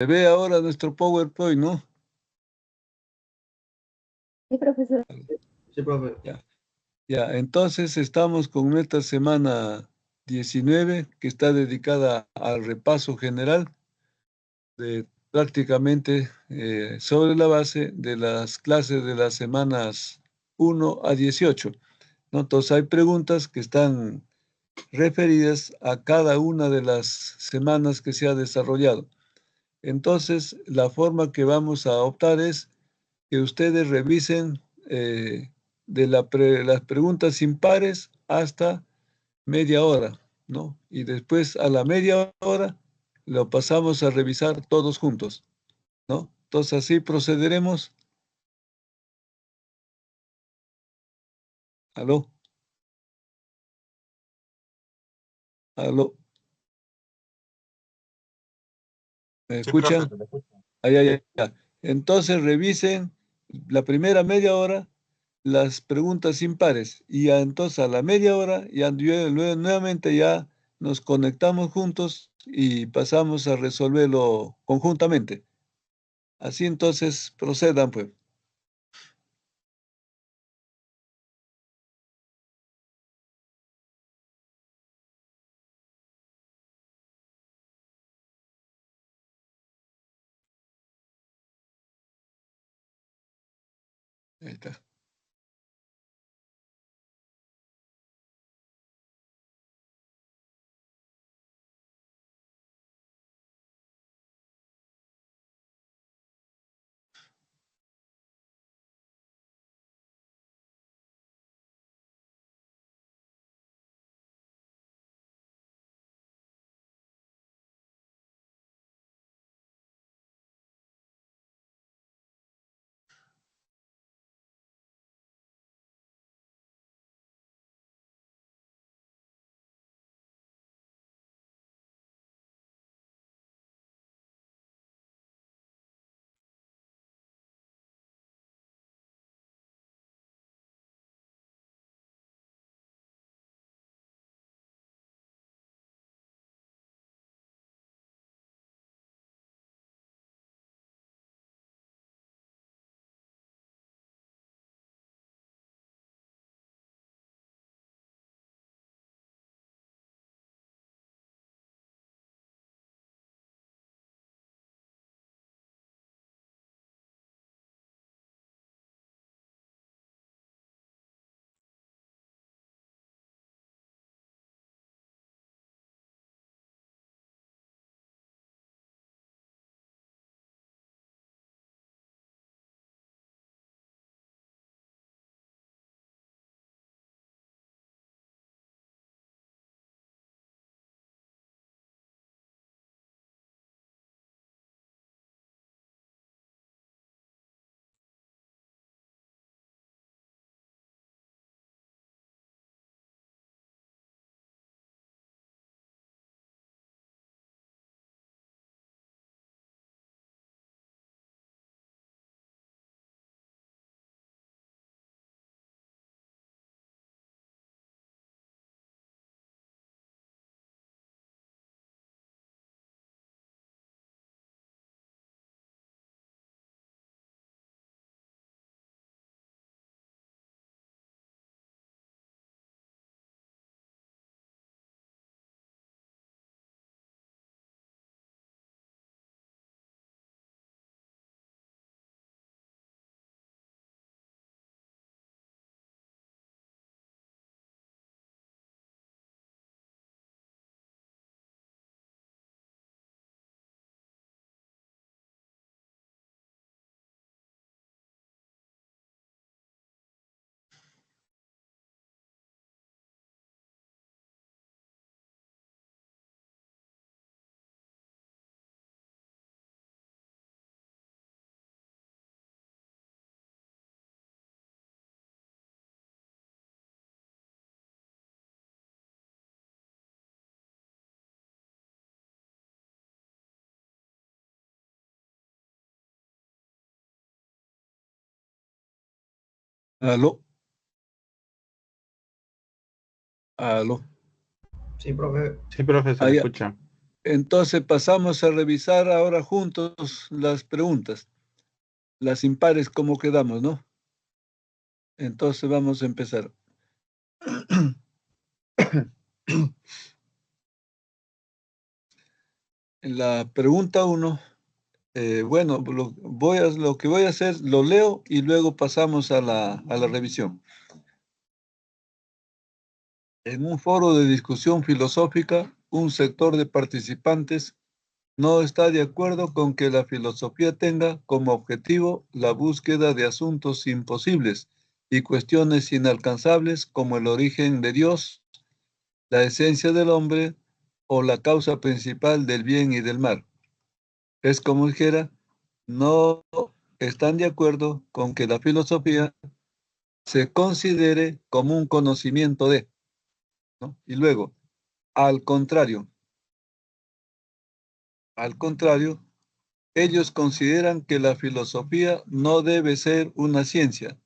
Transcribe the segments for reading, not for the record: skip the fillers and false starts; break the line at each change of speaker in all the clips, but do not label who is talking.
Se ve ahora nuestro PowerPoint, ¿no?
Sí, profesor.
Sí, profe.
Ya, ya. Entonces estamos con nuestra semana 19, que está dedicada al repaso general de prácticamente sobre la base de las clases de las semanas 1 a 18, ¿no? Entonces hay preguntas que están referidas a cada una de las semanas que se ha desarrollado. Entonces, la forma que vamos a optar es que ustedes revisen las preguntas impares hasta media hora, ¿no? Y después a la media hora lo pasamos a revisar todos juntos, ¿no? Entonces así procederemos. ¿Aló? ¿Aló? ¿Me
Sí, profe,
escuchan? Ay, ay, ay, ay. Entonces revisen la primera media hora las preguntas impares y ya entonces a la media hora ya nuevamente ya nos conectamos juntos y pasamos a resolverlo conjuntamente. Así entonces procedan, pues. Ahí está. ¿Aló? ¿Aló?
Sí, profe.
Sí, profe, se
Ah,
le
ya.
escucha.
Entonces pasamos a revisar ahora juntos las preguntas. Las impares, ¿cómo quedamos, no? Entonces vamos a empezar. En la pregunta 1, bueno, lo que voy a hacer, lo leo y luego pasamos a la revisión. En un foro de discusión filosófica, un sector de participantes no está de acuerdo con que la filosofía tenga como objetivo la búsqueda de asuntos imposibles y cuestiones inalcanzables como el origen de Dios, la esencia del hombre o la causa principal del bien y del mal. Es como dijera, no están de acuerdo con que la filosofía se considere como un conocimiento de, ¿no? Y luego, al contrario, al contrario, ellos consideran que la filosofía no debe ser una ciencia,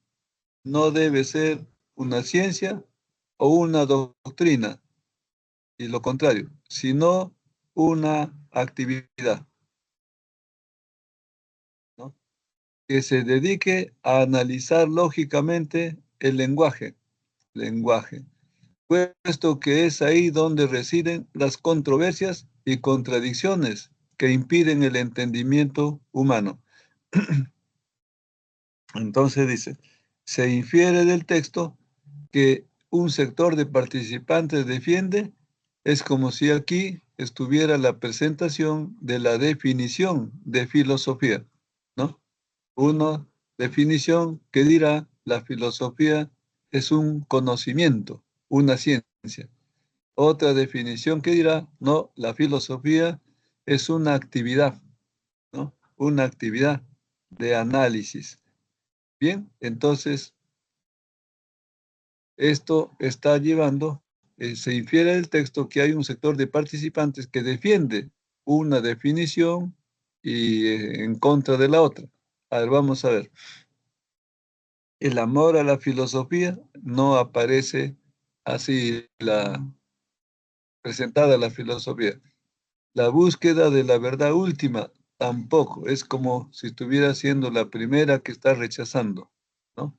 no debe ser una ciencia o una doctrina, y lo contrario, sino una actividad, ¿no? Que se dedique a analizar lógicamente el lenguaje, puesto que es ahí donde residen las controversias y contradicciones que impiden el entendimiento humano. Entonces dice, se infiere del texto que un sector de participantes defiende, es como si aquí estuviera la presentación de la definición de filosofía, ¿no? Una definición que dirá la filosofía es un conocimiento, una ciencia. Otra definición que dirá, no, la filosofía es una actividad, ¿no? Una actividad de análisis. Bien, entonces esto está llevando, se infiere del texto que hay un sector de participantes que defiende una definición y en contra de la otra. A ver, vamos a ver. El amor a la filosofía no aparece así presentada la filosofía. La búsqueda de la verdad última tampoco. Es como si estuviera siendo la primera que está rechazando, ¿no?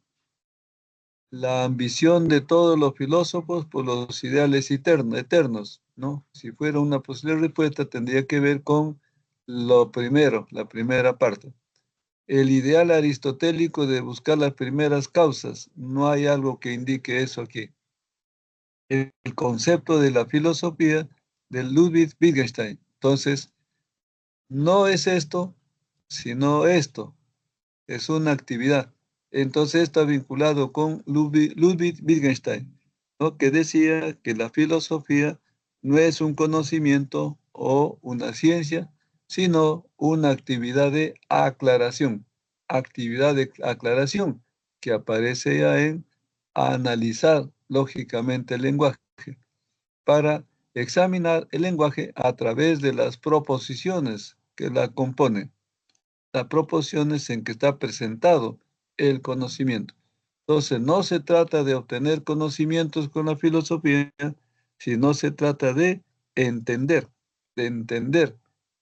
La ambición de todos los filósofos por los ideales eternos, ¿no? Si fuera una posible respuesta, tendría que ver con lo primero, la primera parte. El ideal aristotélico de buscar las primeras causas, no hay algo que indique eso aquí. El concepto de la filosofía de Ludwig Wittgenstein. Entonces, no es esto, sino esto. Es una actividad. Entonces está vinculado con Ludwig Wittgenstein, ¿no? Que decía que la filosofía no es un conocimiento o una ciencia, sino una actividad de aclaración que aparece ya en analizar lógicamente el lenguaje para examinar el lenguaje a través de las proposiciones que la componen, las proporciones en que está presentado el conocimiento. Entonces, no se trata de obtener conocimientos con la filosofía, sino se trata de entender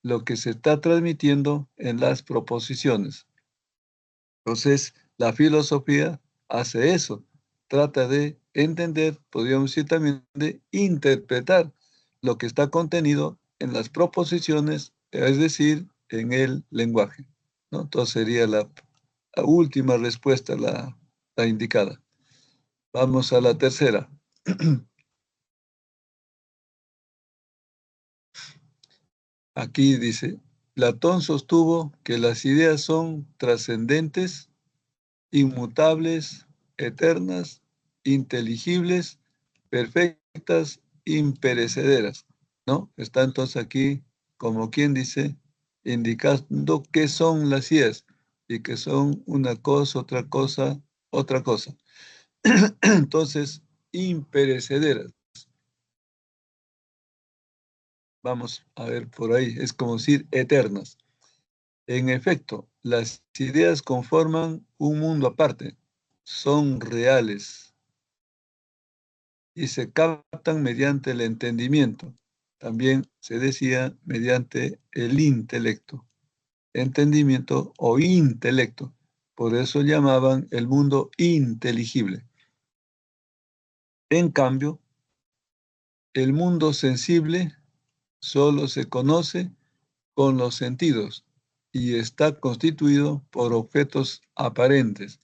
lo que se está transmitiendo en las proposiciones. Entonces, la filosofía hace eso, trata de entender, podríamos decir también, de interpretar lo que está contenido en las proposiciones, es decir, en el lenguaje, ¿no? Entonces sería la última respuesta, la indicada. Vamos a la tercera. Aquí dice, Platón sostuvo que las ideas son trascendentes, inmutables, eternas, inteligibles, perfectas, imperecederas, ¿no? Está entonces aquí, como quien dice, indicando qué son las ideas y que son una cosa, otra cosa, otra cosa. Entonces, imperecederas. Vamos a ver por ahí, es como decir eternas. En efecto, las ideas conforman un mundo aparte, son reales y se captan mediante el entendimiento. también se decía mediante el intelecto, entendimiento o intelecto. Por eso llamaban el mundo inteligible. En cambio, el mundo sensible solo se conoce con los sentidos y está constituido por objetos aparentes.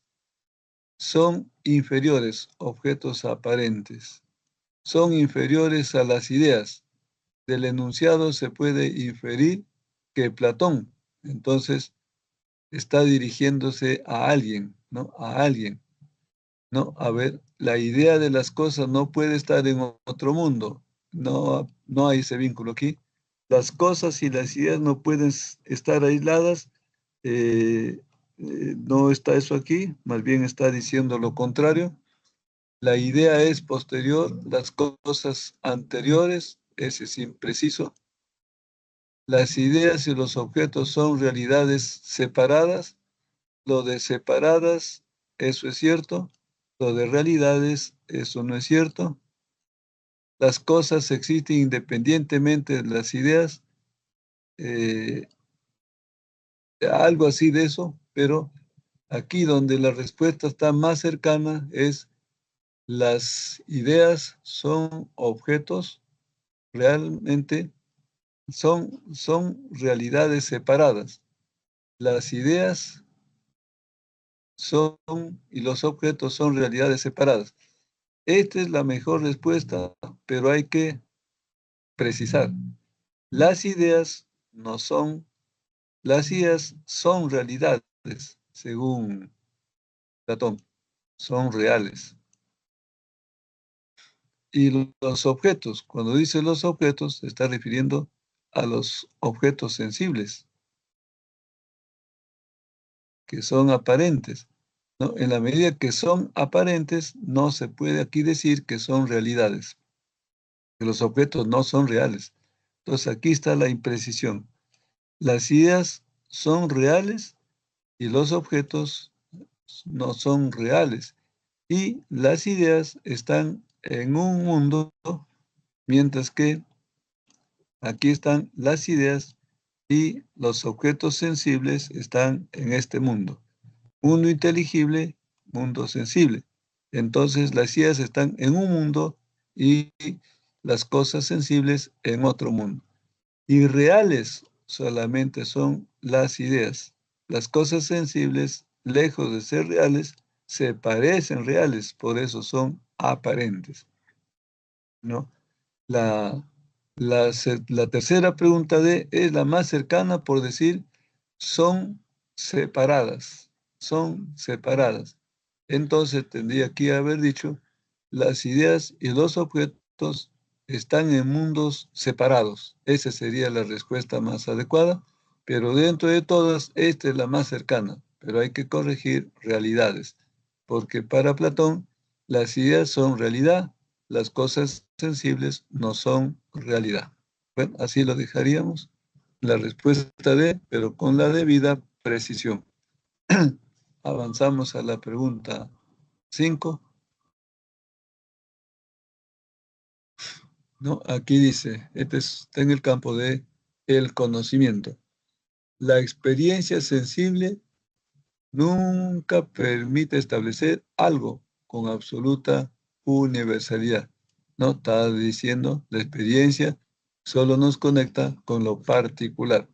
Son inferiores, objetos aparentes. Son inferiores a las ideas. Del enunciado se puede inferir que Platón, entonces, está dirigiéndose a alguien, ¿no? A alguien, ¿no? A ver, la idea de las cosas no puede estar en otro mundo. No, no hay ese vínculo aquí. Las cosas y las ideas no pueden estar aisladas. eh, no está eso aquí, más bien está diciendo lo contrario. La idea es posterior, las cosas anteriores, ese es impreciso. Las ideas y los objetos son realidades separadas. Lo de separadas, eso es cierto. Lo de realidades, eso no es cierto. Las cosas existen independientemente de las ideas. eh, Algo así de eso, pero aquí donde la respuesta está más cercana es las ideas son objetos realmente, son realidades separadas. Las ideas son y los objetos son realidades separadas. Esta es la mejor respuesta, pero hay que precisar. Las ideas no son, las ideas son realidades, según Platón, son reales. Y los objetos, cuando dice los objetos, se está refiriendo a los objetos sensibles, que son aparentes, ¿no? En la medida que son aparentes, no se puede aquí decir que son realidades, que los objetos no son reales. Entonces aquí está la imprecisión. Las ideas son reales y los objetos no son reales. Y las ideas están en un mundo, mientras que aquí están las ideas y los objetos sensibles están en este mundo. Mundo inteligible, mundo sensible. Entonces las ideas están en un mundo y las cosas sensibles en otro mundo. Y reales solamente son las ideas. Las cosas sensibles, lejos de ser reales, se parecen reales, por eso son aparentes, ¿no? La, la tercera pregunta D es la más cercana por decir son separadas, son separadas. Entonces tendría que haber dicho las ideas y los objetos están en mundos separados. Esa sería la respuesta más adecuada, pero dentro de todas, esta es la más cercana, pero hay que corregir realidades, porque para Platón las ideas son realidad, las cosas sensibles no son realidad. Bueno, así lo dejaríamos. La respuesta D, pero con la debida precisión. Avanzamos a la pregunta 5, ¿no? Aquí dice, está en el campo de el conocimiento. La experiencia sensible nunca permite establecer algo con absoluta universalidad. ¿No? Está diciendo, la experiencia solo nos conecta con lo particular.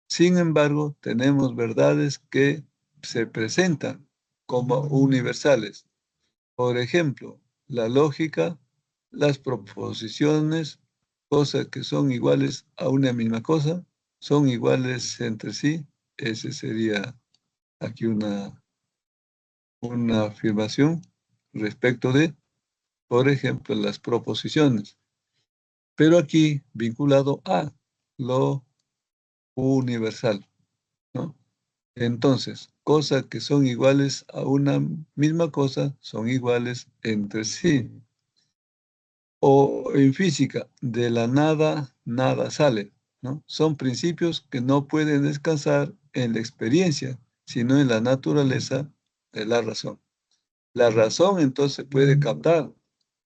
Sin embargo, tenemos verdades que se presentan como universales. Por ejemplo, la lógica, las proposiciones, cosas que son iguales a una misma cosa, son iguales entre sí. Ese sería aquí una afirmación respecto de, por ejemplo, las proposiciones. Pero aquí vinculado a lo universal, ¿no? Entonces, cosas que son iguales a una misma cosa son iguales entre sí. O en física, de la nada, nada sale, ¿no? Son principios que no pueden descansar en la experiencia, sino en la naturaleza de la razón. La razón entonces puede captar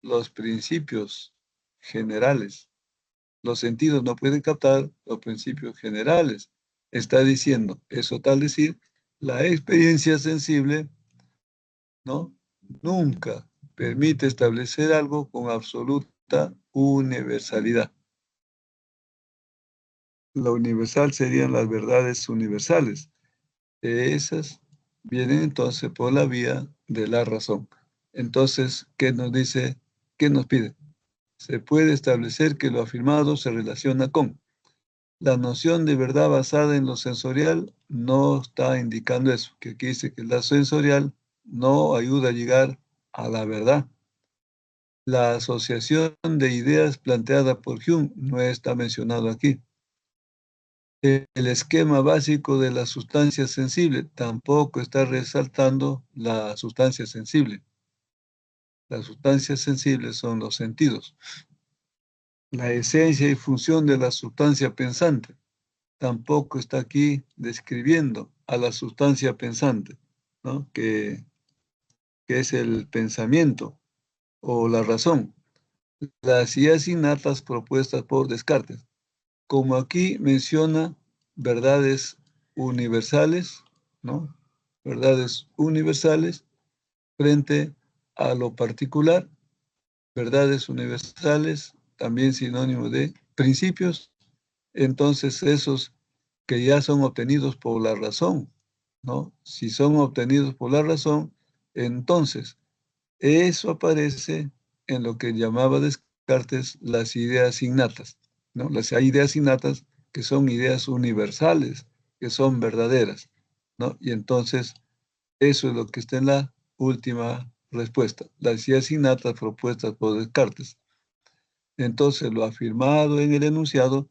los principios generales, Los sentidos no pueden captar los principios generales. Está diciendo, eso tal decir, la experiencia sensible, ¿no? Nunca permite establecer algo con absoluta universalidad. Lo universal serían las verdades universales. Esas vienen entonces por la vía de la razón. Entonces, ¿qué nos dice? ¿Qué nos pide? Se puede establecer que lo afirmado se relaciona con. La noción de verdad basada en lo sensorial no está indicando eso, que aquí dice que la sensorial no ayuda a llegar a la verdad. La asociación de ideas planteada por Hume no está mencionado aquí. El esquema básico de la sustancia sensible tampoco está resaltando la sustancia sensible. Las sustancias sensibles son los sentidos. La esencia y función de la sustancia pensante tampoco está aquí describiendo a la sustancia pensante, ¿no? Que es el pensamiento o la razón. Las ideas innatas propuestas por Descartes. Como aquí menciona verdades universales, ¿no? Verdades universales frente a lo particular, verdades universales, también sinónimo de principios, entonces esos que ya son obtenidos por la razón, ¿no? Si son obtenidos por la razón, entonces eso aparece en lo que llamaba Descartes las ideas innatas, ¿no? Las hay ideas innatas que son ideas universales, que son verdaderas, ¿no? Y entonces eso es lo que está en la última respuesta, las ideas innatas propuestas por Descartes. Entonces lo afirmado en el enunciado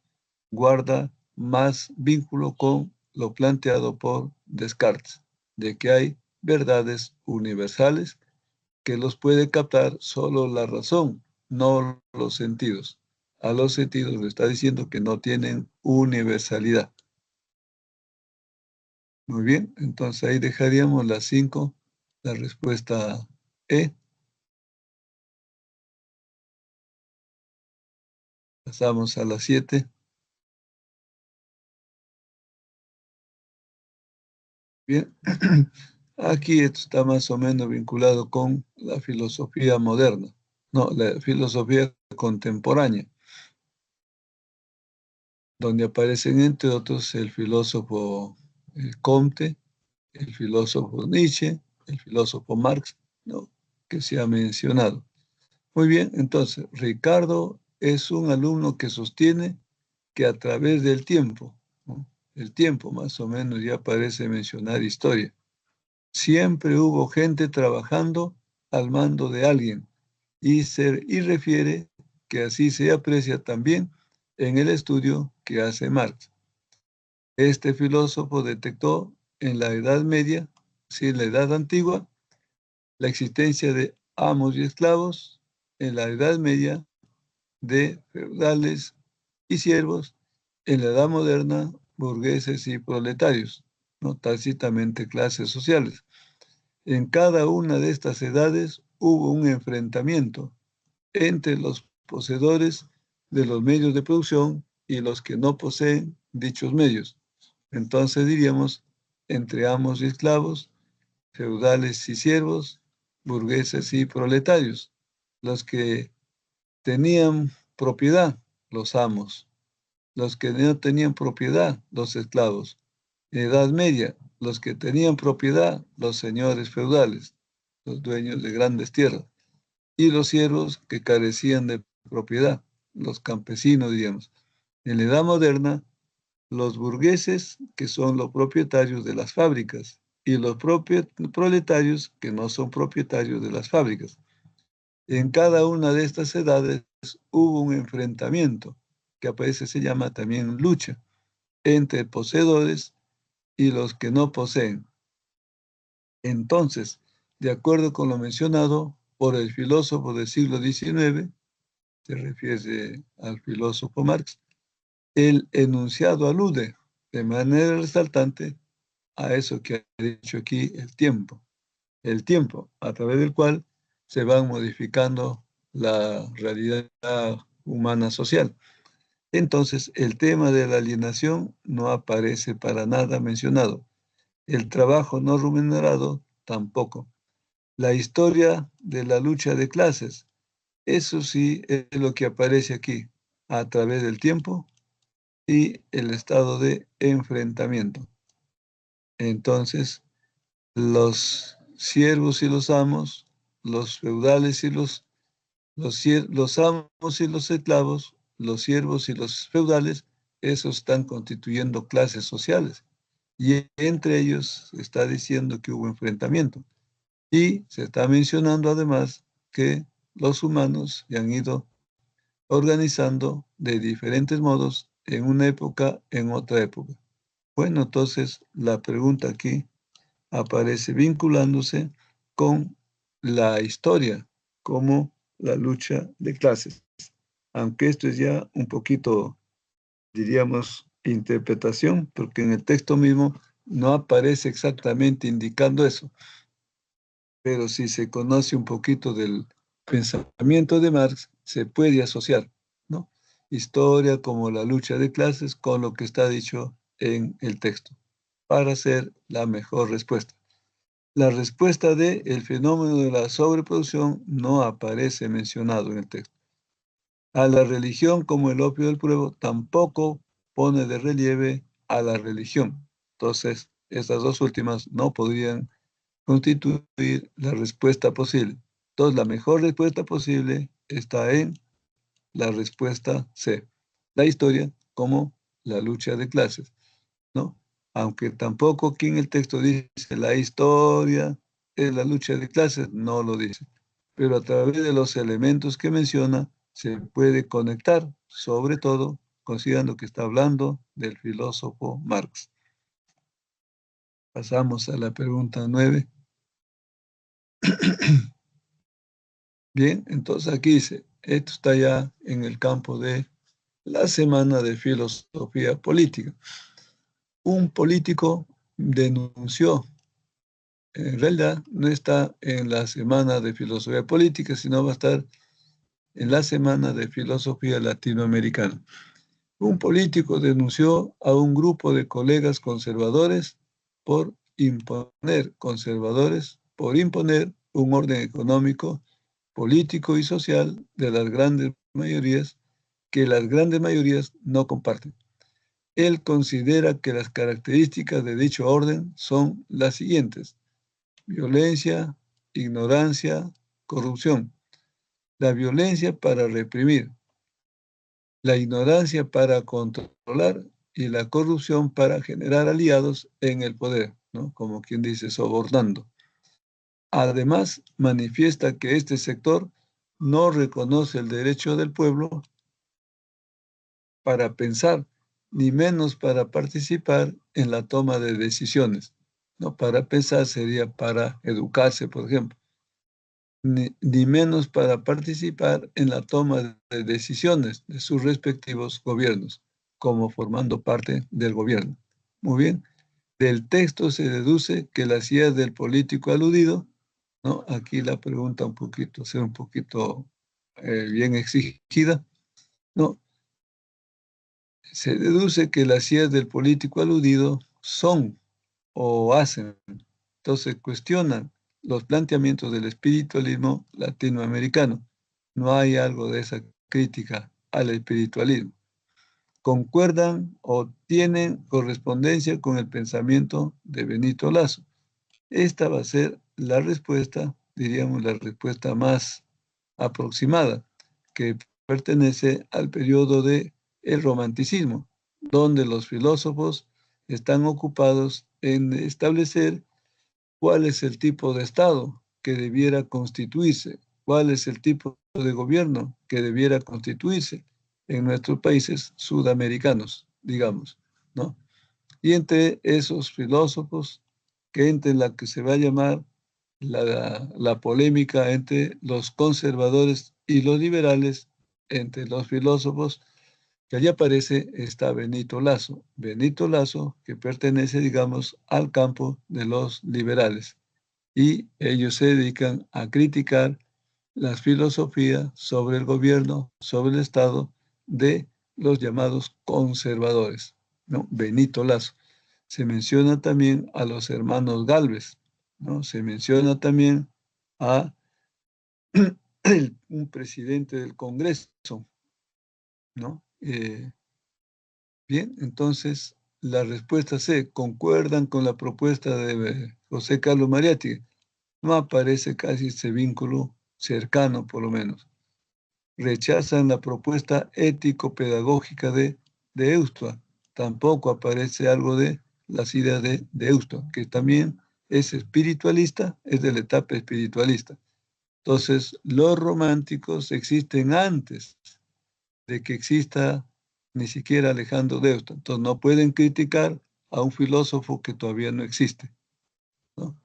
guarda más vínculo con lo planteado por Descartes, de que hay verdades universales que los puede captar solo la razón, no los sentidos. A los sentidos le está diciendo que no tienen universalidad. Muy bien, entonces ahí dejaríamos las 5, la respuesta E. Pasamos a las 7. Bien, aquí esto está más o menos vinculado con la filosofía moderna, no, la filosofía contemporánea, donde aparecen entre otros el filósofo Comte, el filósofo Nietzsche, el filósofo Marx, ¿no? Que se ha mencionado. Muy bien, entonces, Ricardo es un alumno que sostiene que a través del tiempo, ¿no? El tiempo más o menos ya parece mencionar historia. Siempre hubo gente trabajando al mando de alguien y refiere que así se aprecia también en el estudio que hace Marx. Este filósofo detectó en la Edad Media, sí, en la Edad Antigua, la existencia de amos y esclavos, en la Edad Media de feudales y siervos, en la Edad Moderna burgueses y proletarios, no tácitamente clases sociales. En cada una de estas edades hubo un enfrentamiento entre los poseedores de los medios de producción y los que no poseen dichos medios. Entonces diríamos entre amos y esclavos, feudales y siervos, burgueses y proletarios. Los que tenían propiedad, los amos. Los que no tenían propiedad, los esclavos. Edad Media, los que tenían propiedad, los señores feudales, los dueños de grandes tierras. Y los siervos que carecían de propiedad, los campesinos, diríamos. En la Edad Moderna, los burgueses, que son los propietarios de las fábricas, y los proletarios, que no son propietarios de las fábricas. En cada una de estas edades hubo un enfrentamiento, que a veces se llama también lucha, entre poseedores y los que no poseen. Entonces, de acuerdo con lo mencionado por el filósofo del siglo XIX, se refiere al filósofo Marx, el enunciado alude de manera resaltante a eso que ha dicho aquí, el tiempo a través del cual se van modificando la realidad humana social. Entonces, el tema de la alienación no aparece para nada mencionado. El trabajo no remunerado tampoco. La historia de la lucha de clases, eso sí es lo que aparece aquí, a través del tiempo y el estado de enfrentamiento. Entonces, los siervos y los amos, los feudales y los amos y los esclavos, los siervos y los feudales, esos están constituyendo clases sociales. Y entre ellos se está diciendo que hubo enfrentamiento. Y se está mencionando además que los humanos se han ido organizando de diferentes modos en una época, en otra época. Bueno, entonces la pregunta aquí aparece vinculándose con la historia como la lucha de clases. Aunque esto es ya un poquito, diríamos, interpretación, porque en el texto mismo no aparece exactamente indicando eso. Pero si se conoce un poquito del pensamiento de Marx, se puede asociar, ¿no? Historia como la lucha de clases con lo que está dicho en el texto, para hacer la mejor respuesta. La respuesta de el fenómeno de la sobreproducción no aparece mencionado en el texto. A la religión como el opio del pueblo tampoco pone de relieve a la religión. Entonces, estas dos últimas no podrían constituir la respuesta posible. Entonces, la mejor respuesta posible está en la respuesta C, la historia como la lucha de clases, ¿no? Aunque tampoco aquí en el texto dice la historia es la lucha de clases, no lo dice. Pero a través de los elementos que menciona, se puede conectar, sobre todo considerando que está hablando del filósofo Marx. Pasamos a la pregunta 9. Bien, entonces aquí dice, esto está ya en el campo de la semana de filosofía política. Un político denunció, en realidad no está en la semana de filosofía política, sino va a estar en la semana de filosofía latinoamericana. Un político denunció a un grupo de colegas conservadores por imponer un orden económico, político y social de las grandes mayorías que las grandes mayorías no comparten. Él considera que las características de dicho orden son las siguientes: violencia, ignorancia, corrupción. La violencia para reprimir, la ignorancia para controlar y la corrupción para generar aliados en el poder, ¿no? Como quien dice, sobornando. Además, manifiesta que este sector no reconoce el derecho del pueblo para pensar, ni menos para participar en la toma de decisiones. No, para pensar sería para educarse, por ejemplo, ni menos para participar en la toma de decisiones de sus respectivos gobiernos, como formando parte del gobierno. Muy bien, del texto se deduce que las ideas del político aludido, ¿no? Aquí la pregunta un poquito, ser un poquito bien exigida, ¿no? Se deduce que las ideas del político aludido son o hacen, entonces cuestionan los planteamientos del espiritualismo latinoamericano. No hay algo de esa crítica al espiritualismo. Concuerdan o tienen correspondencia con el pensamiento de Benito Lazo. Esta va a ser la respuesta, diríamos, la respuesta más aproximada, que pertenece al periodo de el romanticismo, donde los filósofos están ocupados en establecer cuál es el tipo de Estado que debiera constituirse, cuál es el tipo de gobierno que debiera constituirse en nuestros países sudamericanos, digamos, ¿no? Y entre esos filósofos, que entre la que se va a llamar la polémica entre los conservadores y los liberales, entre los filósofos, que allí aparece, está Benito Lazo. Benito Lazo, que pertenece, digamos, al campo de los liberales. Y ellos se dedican a criticar las filosofías sobre el gobierno, sobre el Estado de los llamados conservadores, ¿no? Benito Lazo. Se menciona también a los hermanos Gálvez, ¿no? Se menciona también a un presidente del Congreso, ¿no? Bien, entonces la respuesta C, ¿concuerdan con la propuesta de José Carlos Mariátegui? No aparece casi ese vínculo cercano, por lo menos. Rechazan la propuesta ético-pedagógica de Eustua. Tampoco aparece algo de las ideas de Eustua, que también es espiritualista, es de la etapa espiritualista. Entonces, los románticos existen antes de que exista ni siquiera Alejandro de Eustua. Entonces, no pueden criticar a un filósofo que todavía no existe, ¿no?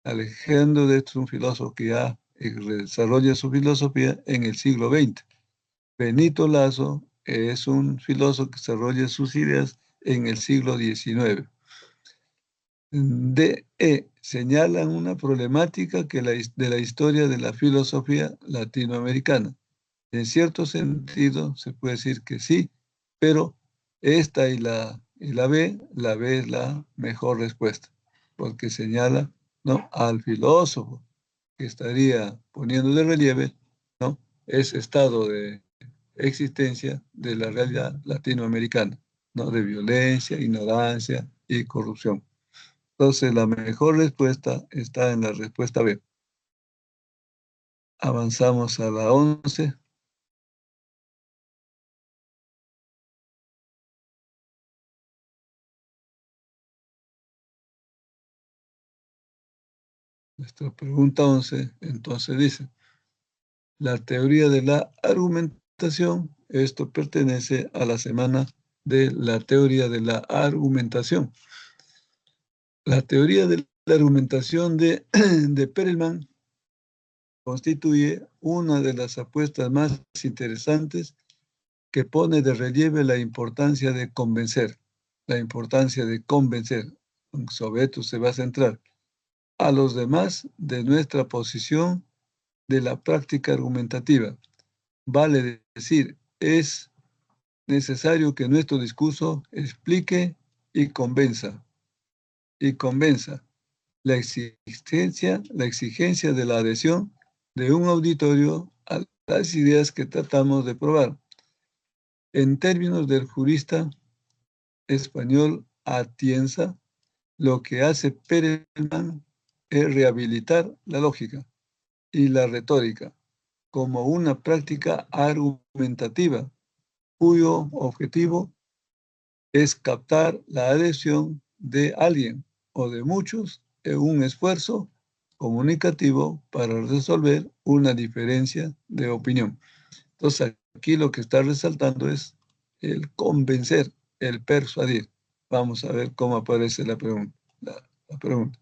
Alejandro de Eustua es un filósofo que ya desarrolla su filosofía en el siglo XX. Benito Lazo es un filósofo que desarrolla sus ideas en el siglo XIX. Señalan una problemática de la historia de la filosofía latinoamericana. En cierto sentido, se puede decir que sí, pero esta la B es la mejor respuesta, porque señala, ¿no?, al filósofo que estaría poniendo de relieve, ¿no?, ese estado de existencia de la realidad latinoamericana, ¿no?, de violencia, ignorancia y corrupción. Entonces, la mejor respuesta está en la respuesta B. Avanzamos a la 11. Nuestra pregunta 11, entonces dice, la teoría de la argumentación, esto pertenece a la semana de la teoría de la argumentación. La teoría de la argumentación de Perelman constituye una de las apuestas más interesantes que pone de relieve la importancia de convencer, la importancia de convencer. Sobre esto se va a centrar a los demás de nuestra posición de la práctica argumentativa. Vale decir, es necesario que nuestro discurso explique y convenza la exigencia de la adhesión de un auditorio a las ideas que tratamos de probar. En términos del jurista español Atienza, lo que hace Perelman es rehabilitar la lógica y la retórica como una práctica argumentativa cuyo objetivo es captar la adhesión de alguien o de muchos en un esfuerzo comunicativo para resolver una diferencia de opinión. Entonces, aquí lo que está resaltando es el convencer, el persuadir. Vamos a ver cómo aparece la pregunta. La pregunta.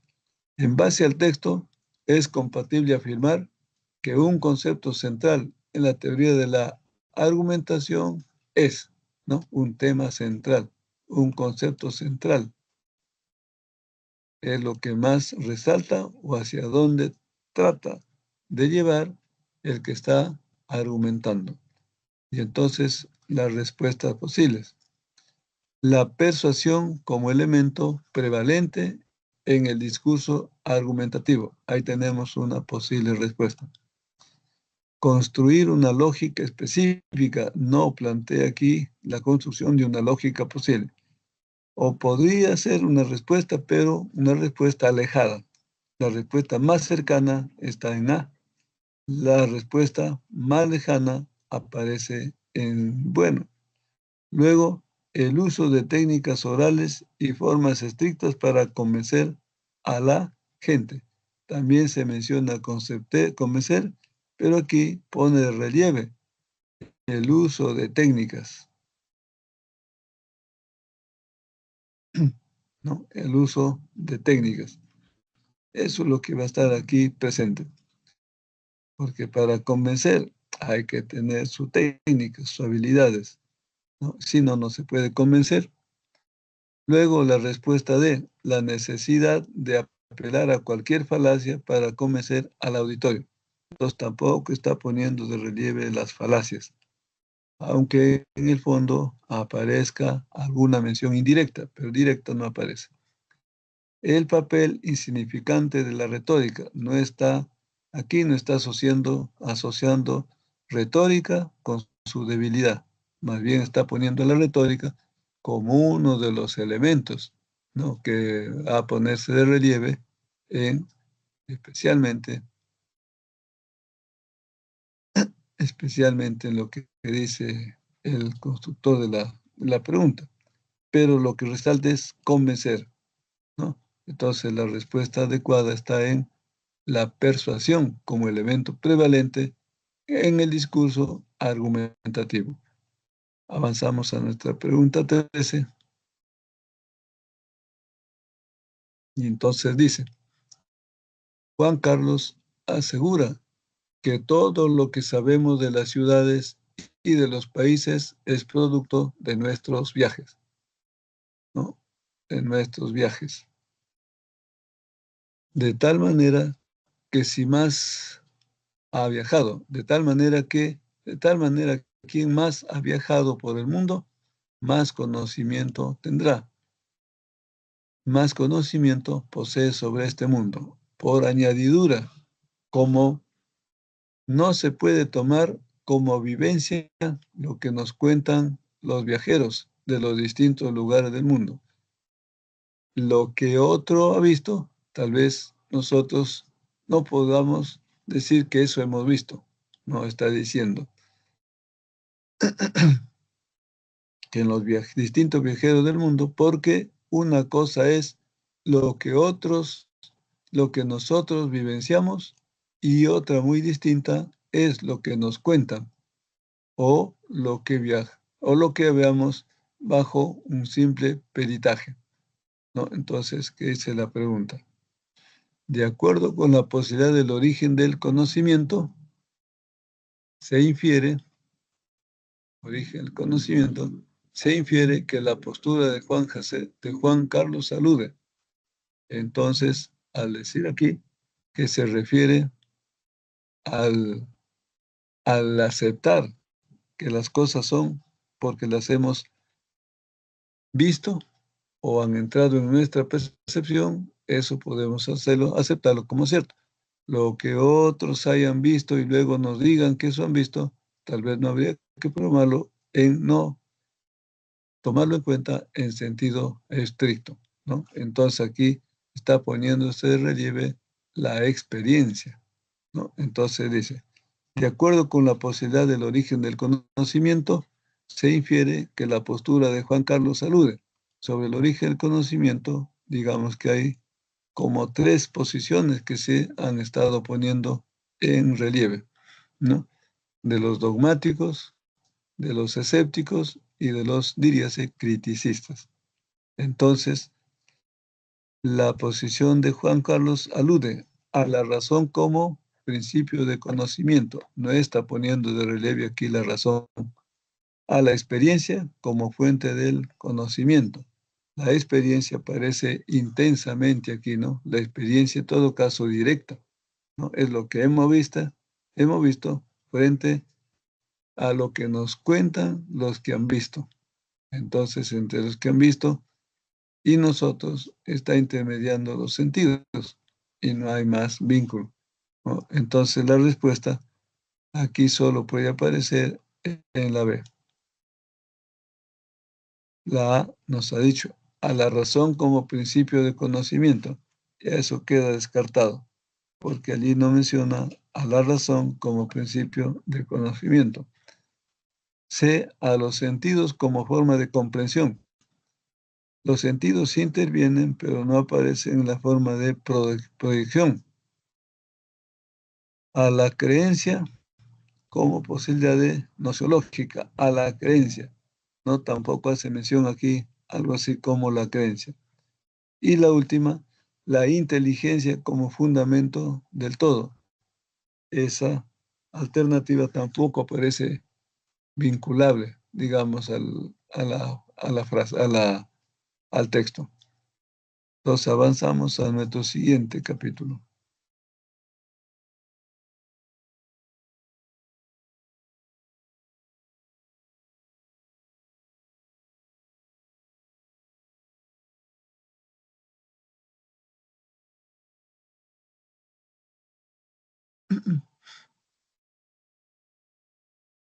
En base al texto, es compatible afirmar que un concepto central en la teoría de la argumentación es, ¿no?, un tema central, un concepto central. Es lo que más resalta o hacia dónde trata de llevar el que está argumentando. Y entonces las respuestas posibles. La persuasión como elemento prevalente en el discurso argumentativo. Ahí tenemos una posible respuesta. Construir una lógica específica no plantea aquí la construcción de una lógica posible. O podría ser una respuesta, pero una respuesta alejada. La respuesta más cercana está en A. La respuesta más lejana aparece en bueno. Luego, el uso de técnicas orales y formas estrictas para convencer a la gente. También se menciona convencer, pero aquí pone de relieve el uso de técnicas, ¿no? El uso de técnicas. Eso es lo que va a estar aquí presente. Porque para convencer hay que tener su técnica, sus habilidades, ¿no? Si no, no se puede convencer. Luego la respuesta D, la necesidad de apelar a cualquier falacia para convencer al auditorio. Entonces tampoco está poniendo de relieve las falacias. aunque en el fondo aparezca alguna mención indirecta, pero directa no aparece. El papel insignificante de la retórica aquí no está asociando retórica con su debilidad. Más bien está poniendo la retórica como uno de los elementos, ¿no?, que va a ponerse de relieve en, especialmente, especialmente en lo que dice el constructor de la pregunta. Pero lo que resalta es convencer, ¿no? Entonces la respuesta adecuada está en la persuasión como elemento prevalente en el discurso argumentativo. Avanzamos a nuestra pregunta 13 y entonces dice, Juan Carlos asegura que todo lo que sabemos de las ciudades y de los países es producto de nuestros viajes, ¿no? De nuestros viajes. De tal manera que si más ha viajado, de tal manera, quien más ha viajado por el mundo, más conocimiento tendrá, más conocimiento posee sobre este mundo. Por añadidura, como no se puede tomar como vivencia lo que nos cuentan los viajeros de los distintos lugares del mundo. Lo que otro ha visto, tal vez nosotros no podamos decir que eso hemos visto. No está diciendo que en los distintos viajeros del mundo, porque una cosa es lo que lo que nosotros vivenciamos, y otra muy distinta es lo que nos cuentan o lo que veamos bajo un simple peritaje, ¿no? Entonces, ¿qué dice la pregunta? De acuerdo con la posibilidad del origen del conocimiento, se infiere, origen del conocimiento, se infiere que la postura de Juan Carlos alude. Entonces, al decir aquí que se refiere al, al aceptar que las cosas son porque las hemos visto o han entrado en nuestra percepción, eso podemos aceptarlo como cierto. Lo que otros hayan visto y luego nos digan que eso han visto, tal vez no habría que no tomarlo en cuenta en sentido estricto, ¿no? Entonces aquí está poniéndose de relieve la experiencia, ¿no? Entonces dice, de acuerdo con la posibilidad del origen del conocimiento, se infiere que la postura de Juan Carlos alude. Sobre el origen del conocimiento, digamos que hay como tres posiciones que se han estado poniendo en relieve, ¿no? De los dogmáticos, de los escépticos y de los, diríase, criticistas. Entonces, la posición de Juan Carlos alude a la razón como principio de conocimiento. No está poniendo de relieve aquí la razón. A la experiencia como fuente del conocimiento. La experiencia parece intensamente aquí, ¿no? La experiencia en todo caso directa, ¿no? Es lo que hemos visto frente a lo que nos cuentan los que han visto. Entonces, entre los que han visto y nosotros está intermediando los sentidos y no hay más vínculo, ¿no? Entonces, la respuesta aquí solo puede aparecer en la B. La A nos ha dicho a la razón como principio de conocimiento. Y eso queda descartado, porque allí no menciona a la razón como principio de conocimiento. C, a los sentidos como forma de comprensión. Los sentidos sí intervienen, pero no aparecen en la forma de proyección. A la creencia como posibilidad de nociológica, a la creencia. No, tampoco hace mención aquí algo así como la creencia. Y la última, la inteligencia como fundamento del todo. Esa alternativa tampoco parece vinculable, digamos, a la frase, al texto. Entonces avanzamos a nuestro siguiente capítulo.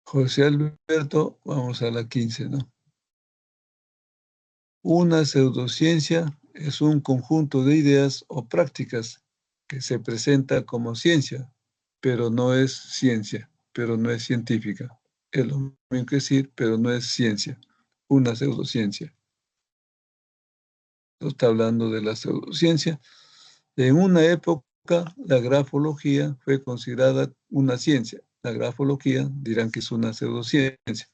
José Alberto, vamos a la 15, ¿no? Una pseudociencia es un conjunto de ideas o prácticas que se presenta como ciencia, pero no es ciencia, pero no es científica. Es lo mismo que decir, pero no es ciencia, una pseudociencia. No está hablando de la pseudociencia. En una época, la grafología fue considerada una ciencia. La grafología dirán que es una pseudociencia.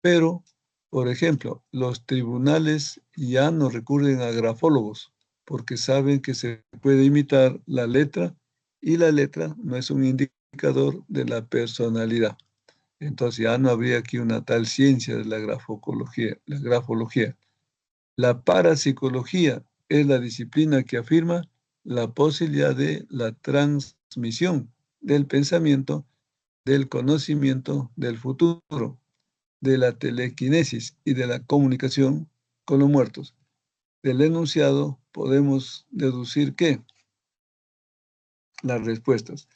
Pero, por ejemplo, los tribunales ya no recurren a grafólogos porque saben que se puede imitar la letra y la letra no es un indicador de la personalidad. Entonces ya no habría aquí una tal ciencia de la grafología. La parapsicología es la disciplina que afirma la posibilidad de la transmisión del pensamiento, del conocimiento del futuro, de la telequinesis y de la comunicación con los muertos. Del enunciado podemos deducir que las respuestas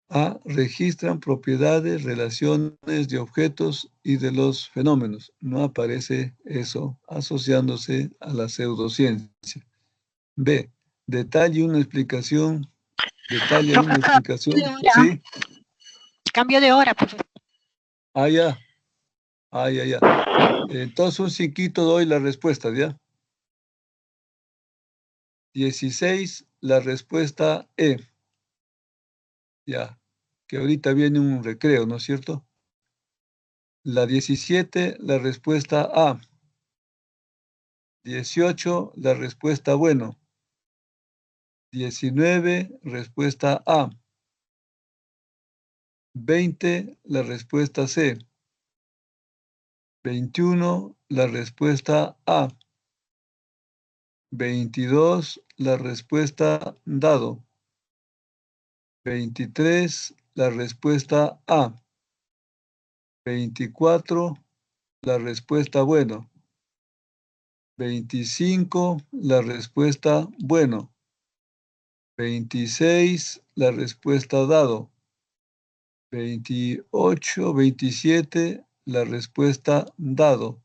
A. Registran propiedades, relaciones de objetos y de los fenómenos. No aparece eso asociándose a la pseudociencia. B. Detalla una explicación. ¿Sí?
Cambio de hora, profesor.
Ah, ya. Ah, ya, ya. Entonces un cinquito doy la respuesta, ¿ya? 16, la respuesta E. Ya, que ahorita viene un recreo, ¿no es cierto? La 17, la respuesta A. 18, la respuesta bueno. 19, respuesta A. 20, la respuesta C. 21, la respuesta A. 22, la respuesta dado. 23, la respuesta A. 24, la respuesta bueno. 25, la respuesta bueno. 26, la respuesta dado. 28, 27, la respuesta dado.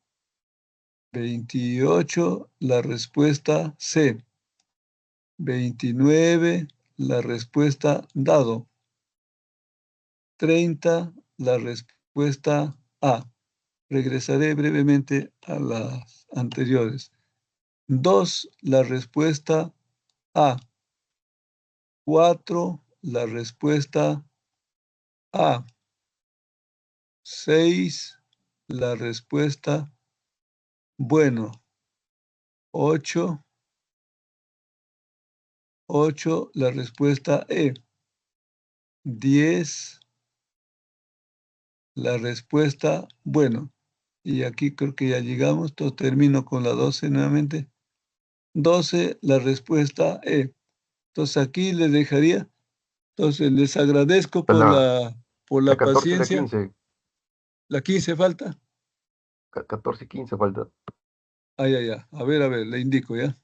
28, la respuesta C. 29, la respuesta dado. 30, la respuesta A. Regresaré brevemente a las anteriores. 2, la respuesta A. 4, la respuesta A. 6, la respuesta bueno. 8, la respuesta E. 10, la respuesta bueno. Y aquí creo que ya llegamos. Entonces termino con la 12 nuevamente. 12, la respuesta E. Entonces aquí les dejaría. Entonces les agradezco por
La,
la
la 14 y la
paciencia.
15.
La 15 falta.
14 y 15 falta.
Ah, ya, ya. A ver, le indico ya.